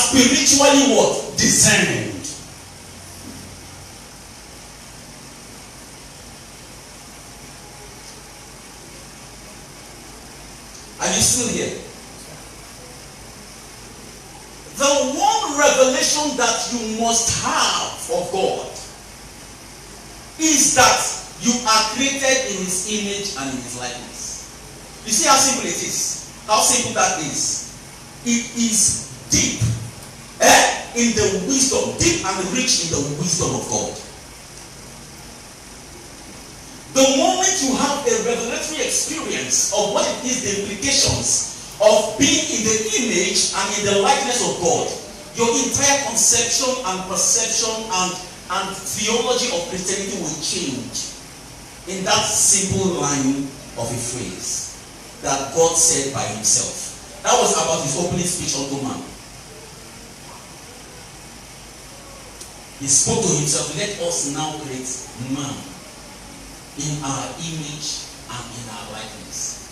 spiritually what? Discerned. Are you still here? The one revelation that you must have of God is that you are created in His image and in His likeness. You see how simple it is? How simple that is? It is deep in the wisdom, deep and rich in the wisdom of God. The moment you have a revelatory experience of what it is, the implications of being in the image and in the likeness of God, your entire conception and perception and theology of Christianity will change in that simple line of a phrase that God said by Himself. That was about His opening speech unto man. He spoke to Himself, let us now create man in our image and in our likeness.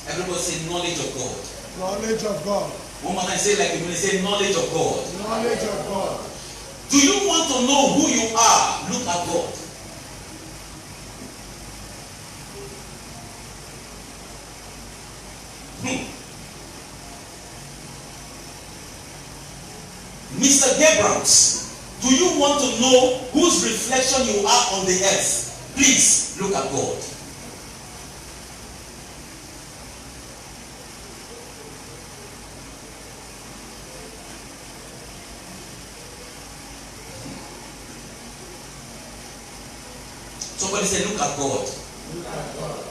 Everybody say knowledge of God. Knowledge of God. One more time, say like you say knowledge of God. Knowledge of God. Do you want to know who you are? Look at God. Mr. Gabrams, do you want to know whose reflection you are on the earth? Please look at God. Somebody say, look at God. Look at God.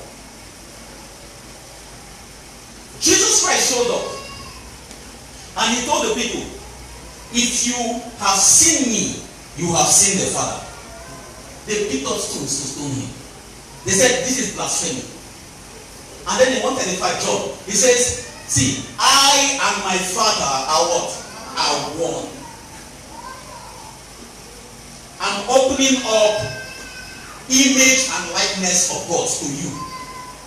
Jesus Christ showed up and He told the people, if you have seen me, you have seen the Father. They picked up stones to stone Him. They said, this is blasphemy. And then in 135 John, He says, see, I and my Father are what? Are one. I'm opening up image and likeness of God to you.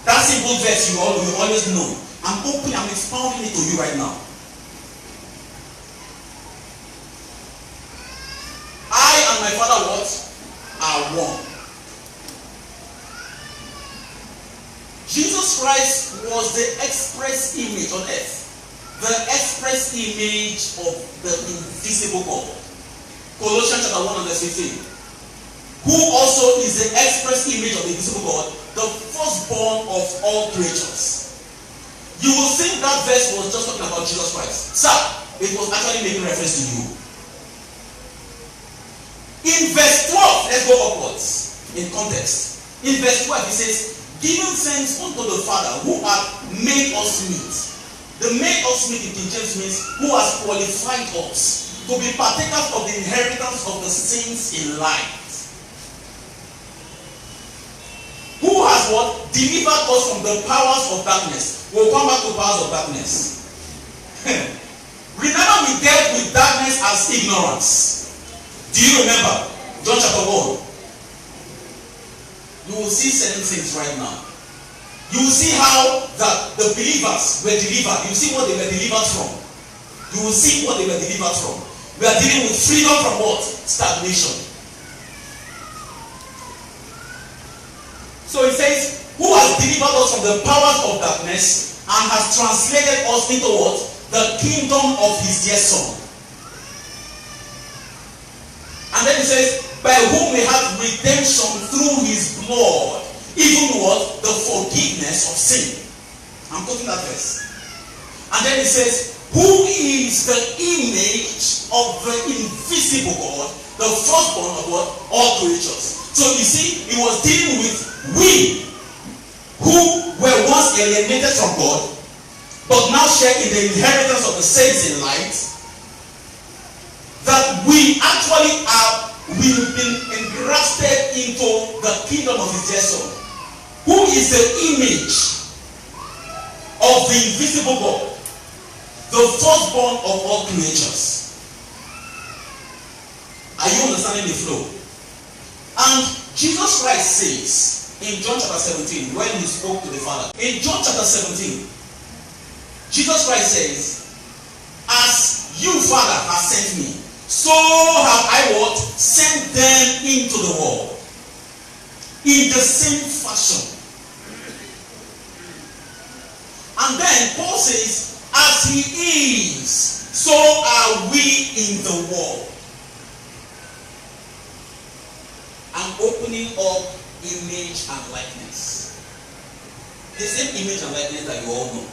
That simple verse you always know. I'm expounding it to you right now. I and my Father what? Are one. Jesus Christ was the express image on earth. The express image of the invisible God. Colossians chapter 1 and verse 15. Who also is the express image of the invisible God, the firstborn of all creatures. You will think that verse was just talking about Jesus Christ. Sir, it was actually making reference to you. In verse 12, let's go upwards in context. In verse 12, it says, giving thanks unto the Father who hath made us meet. The made us meet in King James means who has qualified us to be partakers of the inheritance of the saints in light. Who has what? Delivered us from the powers of darkness. We'll come back to powers of darkness. Remember, we dealt with darkness as ignorance. Do you remember? John chapter 1. You will see certain things right now. You will see how that the believers were delivered. You see what they were delivered from. You will see what they were delivered from. We are dealing with freedom from what? Stagnation. So it says, who has delivered us from the powers of darkness and has translated us into what? The kingdom of His dear Son. And then it says, by whom we have redemption through His blood, even what? The forgiveness of sin. I'm quoting that verse. And then it says, who is the image of the invisible God, the firstborn of what? All creatures. So you see, it was dealing with we who were once alienated from God, but now share in the inheritance of the saints in light, that we actually we've been engrafted into the kingdom of His dear Son, who is the image of the invisible God, the firstborn of all creatures. Are you understanding the flow? And Jesus Christ says In John chapter 17, when he spoke to the Father. In John chapter 17, Jesus Christ says, as you, Father, have sent me, so have I what? Sent them into the world. In the same fashion. And then Paul says, as he is, so are we in the world. I'm opening up image and likeness. The same image and likeness that you all know.